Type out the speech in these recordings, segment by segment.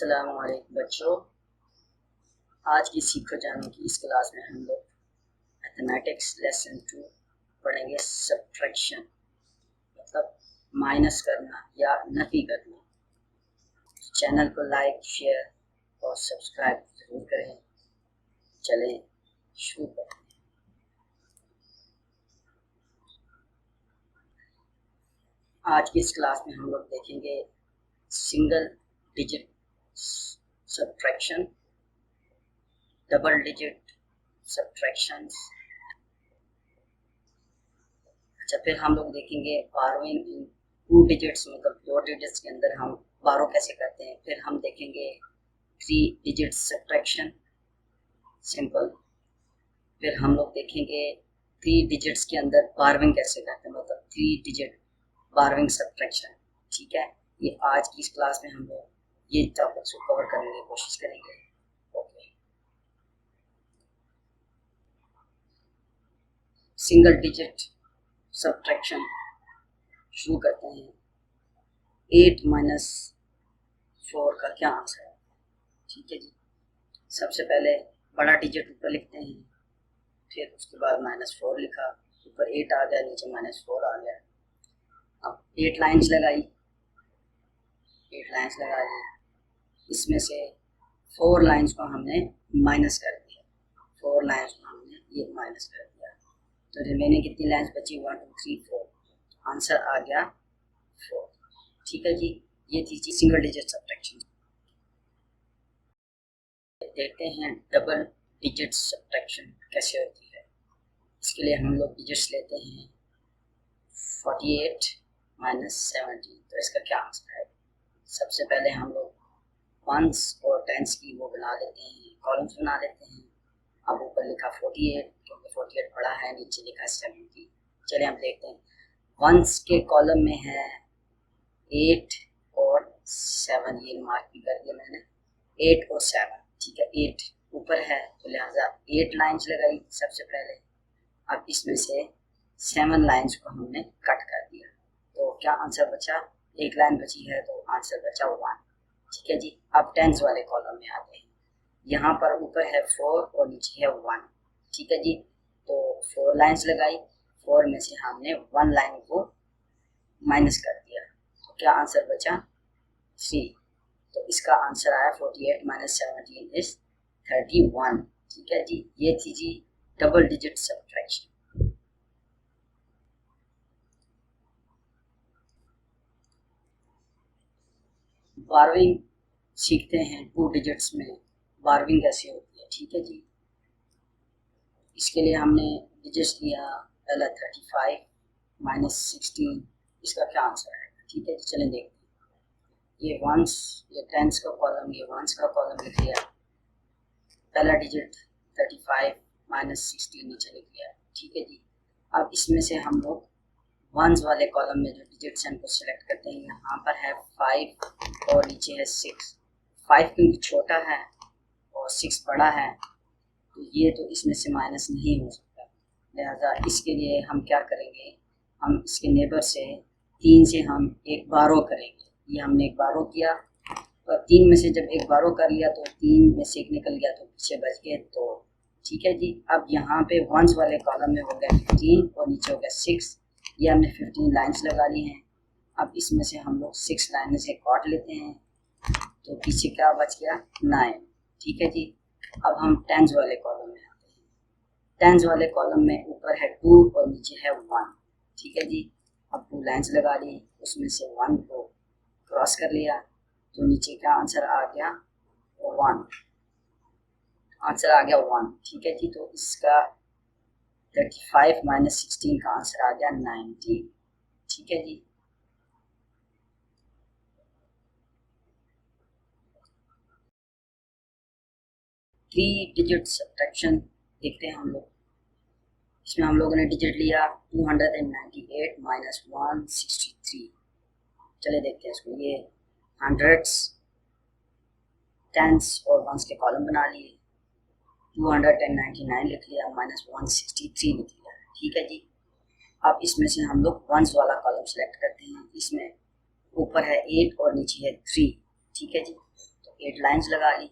अस्सलाम वालेकुम बच्चों। आज की सीखो जानो की इस क्लास में हम लोग मैथमेटिक्स लेसन 2 पढ़ेंगे। सब्ट्रैक्शन मतलब माइनस करना या नफी करना। चैनल को लाइक, शेयर और सब्सक्राइब जरूर करें। चलें शुरू करें। आज की इस क्लास में हम लोग देखेंगे single digit subtraction, double digit subtractions. अच्छा, फिर हम लोग देखेंगे बारोइंग इन 2 डिजिट्स, मतलब 2 डिजिट्स के अंदर हम बारो कैसे करते हैं। फिर हम देखेंगे 3 डिजिट सब्ट्रैक्शन सिंपल। फिर हम लोग देखेंगे 3 डिजिट्स के अंदर बारविंग कैसे करते हैं, मतलब 3 डिजिट बारविंग सब्ट्रैक्शन। ठीक है, ये आज की इस क्लास में हम लोग ये टॉपिक्स को कवर करने की कोशिश करेंगे। ओके, सिंगल डिजिट सब्ट्रैक्शन शुरू करते हैं। 8 माइनस 4 का क्या आंसर है। ठीक है जी, सबसे पहले बड़ा डिजिट ऊपर लिखते हैं, फिर उसके बाद -4 लिखा, ऊपर 8 आ गया, नीचे -4 आ गया। अब 8 लाइन्स लगाई, 8 लाइन्स लगा दी। इसमें से 4 लाइन्स को हमने माइनस कर दिया, 4 लाइन्स को हमने ये माइनस कर दिया, तो रिमेनिंग कितनी लाइन्स बची, 1 2 3 4। आंसर आ गया 4। ठीक है जी, ये थी सिंगल डिजिट सब्ट्रैक्शन। देखते हैं डबल डिजिट सब्ट्रैक्शन कैसे होती है। इसके लिए हम लोग डिजिट्स लेते हैं 48 माइनस 17, तो इसका क्या आंसर है। सबसे पहले हम लोग वंस और टेंस की वो बना लेते हैं, कॉलम्स बना लेते हैं। अब ऊपर लिखा 48 क्योंकि 48 बड़ा है, नीचे लिखा 70। चलिए हम देखते हैं। वंस के कॉलम में है 8 और 7, ये मार्क भी कर दिया मैंने, 8 और 7। ठीक है, 8 ऊपर है तो लिहाजा 8 लाइन्स लगाई सबसे पहले। अब इसमें से 7 लाइन्स को हमने कट कर दिया, तो क्या आंसर बचा, 1 लाइन बची है, तो आंसर बचा 1। ठीक है जी, अब टेंस वाले कॉलम में आते हैं। यहाँ पर ऊपर है 4 और नीचे है 1। ठीक है जी, तो 4 लाइन्स लगाई, 4 में से हमने 1 लाइन को माइनस कर दिया, तो क्या आंसर बचा 3। तो इसका आंसर आया 48 माइनस 17 इज 31। ठीक है जी, ये थी जी डबल डिजिट सब्ट्रैक्शन। बारविंग सीखते हैं 2 डिजिट्स में बारविंग कैसे होती है। ठीक है जी, इसके लिए हमने डिजिट्स लिया, पहला 35 माइनस 16, इसका क्या आंसर है। ठीक है जी, चलें देखते हैं। ये वंस, ये टेंस का कॉलम, ये वंस का कॉलम लिख लिया, पहला डिजिट 35 माइनस 16 नीचे लिख लिया। ठीक है जी, अब इसमें से हम लोग वंस वाले कॉलम में जो डिजिट्स हैं उनको सिलेक्ट करते हैं। यहाँ पर है 5 और नीचे है 6। 5 क्योंकि छोटा है और 6 बड़ा है, तो ये तो इसमें से माइनस नहीं हो सकता, लिहाजा इसके लिए हम क्या करेंगे, हम इसके नेबर से 3 से हम एक बारो करेंगे। ये हमने एक बारो किया, तो 3 में से जब एक बारो कर लिया तो 3 में से एक निकल गया, तो पीछे बच गए। तो ठीक है जी, अब यहाँ पे वंस वाले कॉलम में हो गया 15 और नीचे हो गया 6, ये हमने 15 लाइन्स लगा ली हैं। अब इसमें से हम लोग 6 लाइन से काट लेते हैं, तो पीछे क्या बच गया 9। ठीक है जी, अब हम टेंस वाले कॉलम में आते हैं। टेंस वाले कॉलम में ऊपर है 2 और नीचे है 1। ठीक है जी, अब 2 लाइन्स लगा ली, उसमें से 1 को क्रॉस कर लिया, तो नीचे क्या आंसर आ गया 1। आंसर आ गया 1। ठीक है जी, तो इसका 35 माइनस 16 का आंसर आ गया 90। ठीक है जी, थ्री डिजिट सब्ट्रैक्शन देखते हैं हम लोग। इसमें हम लोगों ने डिजिट लिया 298 माइनस 163। चले देखते हैं इसको। ये हंड्रेड्स, टेंस और वंस के कॉलम बना लिए, 299 लिख लिया, माइनस 163 लिख लिया। ठीक है जी, अब इसमें से हम लोग वंस वाला कॉलम सेलेक्ट करते हैं। इसमें ऊपर है 8 और नीचे है 3। ठीक है जी, तो 8 लाइंस लगा ली।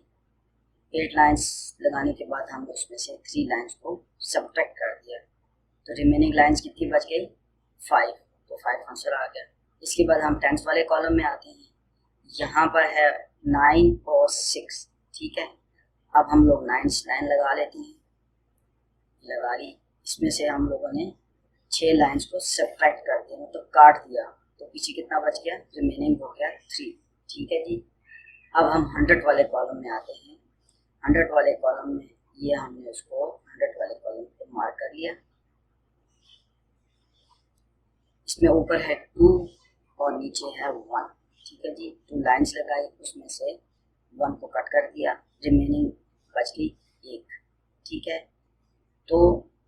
8 लाइंस लगाने के बाद हमने उसमें से 3 लाइंस को सब्ट्रैक्ट कर दिया, तो रिमेनिंग लाइंस कितनी बच गई? 5, तो 5 आंसर आ गया। इसके बाद हम टेंस वाले कॉलम में आते हैं। यहाँ पर है 9 और 6, ठीक है। अब हम लोग 9 लगा लेते हैं, लगा ली। इसमें से हम लोगों ने 6 लाइंस को सब्ट्रैक्ट कर दिया, मतलब काट दिया, तो पीछे कितना बच गया? रिमेनिंग हो गया 3, ठीक है जी। अब हम 100 वाले कॉलम में आते हैं। 100 वाले कॉलम में ये हमने उसको 100 वाले कॉलम को मार्क कर लिया। इसमें ऊपर है 2 और नीचे है 1, ठीक है जी। 2 लाइंस लगाई, उसमें से 1 को कट कर दिया, रिमेनिंग बच गई 1, ठीक है। तो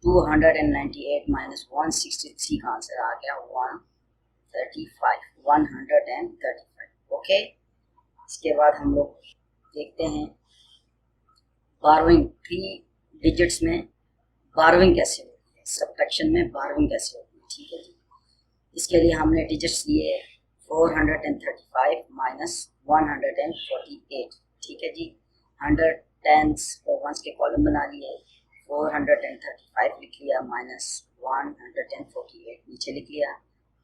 298 माइनस 163 का आंसर आ गया 135, 135, ओके। इसके बाद हम लोग देखते हैं बारहवीं 3 डिजिट्स में बारहवीं कैसे होती है, सब्ट्रैक्शन में बारहवीं कैसे होती है, ठीक है जी। इसके लिए हमने डिजिट्स लिए 435 माइनस 148, ठीक है जी। 100 टेंस और वंस के कॉलम बना लिए, 435 लिख लिया माइनस 148 नीचे लिख लिया।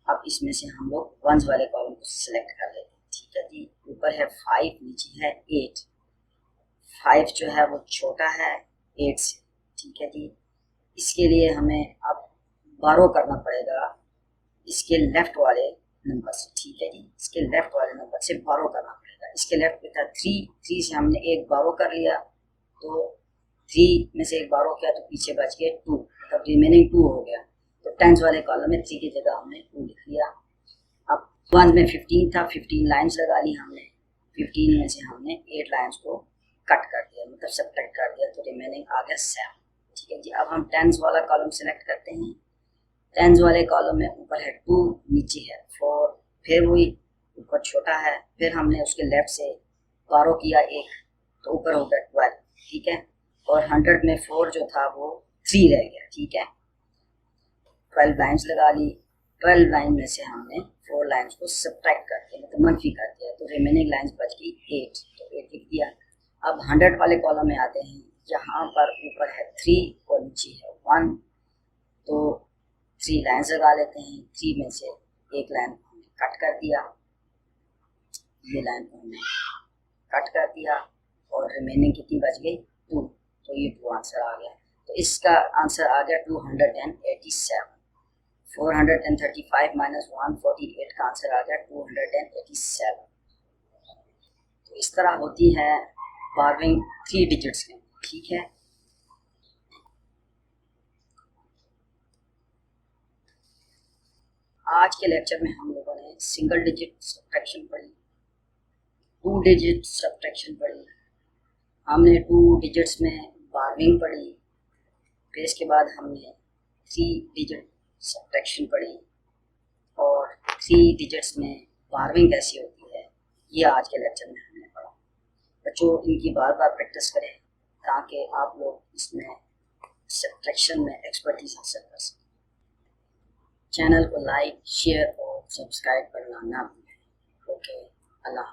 अब इसमें से हम लोग वंस वाले कॉलम को सिलेक्ट कर लेते हैं, ठीक है जी। ऊपर है 5, नीचे है 8। 5 जो है वो छोटा है 8 से, ठीक है जी। इसके लिए हमें अब बारो करना पड़ेगा इसके लेफ्ट वाले नंबर से, ठीक है जी। इसके लेफ्ट वाले नंबर से बारो करना पड़ेगा। इसके लेफ्ट पे था 3 से हमने एक बारो कर लिया, तो 3 में से एक बारो किया तो पीछे बच गए 2, मतलब रिमेनिंग 2 हो गया। तो टेंस वाले कॉलम में 3 की जगह हमने 2 लिख लिया। अब 1 में 15 था, 15 लाइन्स लगा ली हमने। 15 में से हमने 8 लाइन्स को कट कर दिया, मतलब सब्ट्रैक्ट कर दिया, तो रिमेनिंग आ गया 7, ठीक है जी। अब हम टेंस वाला कॉलम सेलेक्ट करते हैं। टेंस वाले कॉलम में ऊपर है 2, नीचे है 4, फिर वही ऊपर छोटा है, फिर हमने उसके लेफ्ट से बारो किया 1, तो ऊपर हो गया 12, ठीक है। और 100 में 4 जो था वो 3 रह गया, ठीक है। 12 लाइन्स लगा ली। 12 लाइन में से हमने 4 लाइन्स को सब्ट्रैक्ट कर दिया, मतलब मनफी कर दिया, तो रिमेनिंग लाइन्स बच गई 8, तो 8 लिख दिया। अब 100 वाले कॉलम में आते हैं। यहाँ पर ऊपर है 3 और नीचे है 1, तो 3 लाइन्स लगा लेते हैं। 3 में से एक लाइन को हमने कट कर दिया, ये लाइन को हमने कट कर दिया, और रिमेनिंग कितनी बच गई? 2, तो ये 2 आंसर आ गया। तो इसका आंसर आ गया 287। 435 माइनस 148 का आंसर आ गया 287। तो इस तरह होती है बारहवीं 3 डिजिट्स में, ठीक है। आज के लेक्चर में हम लोगों ने सिंगल डिजिट सब्ट्रैक्शन पढ़ी, 2 डिजिट सब्ट्रैक्शन पढ़ी, हमने 2 डिजिट्स में बारहवीं पढ़ी, फिर इसके बाद हमने 3 डिजिट सब्ट्रैक्शन पढ़ी, और 3 डिजिट्स में बारहवीं कैसी होती है, ये आज के लेक्चर में हमने पढ़ा। बच्चों इनकी बार बार प्रैक्टिस करें ताकि आप लोग इसमें सब्ट्रैक्शन में एक्सपर्टीज हासिल कर सकें। चैनल को लाइक, शेयर और सब्सक्राइब करना ना भूलें। ओके, अल्लाह।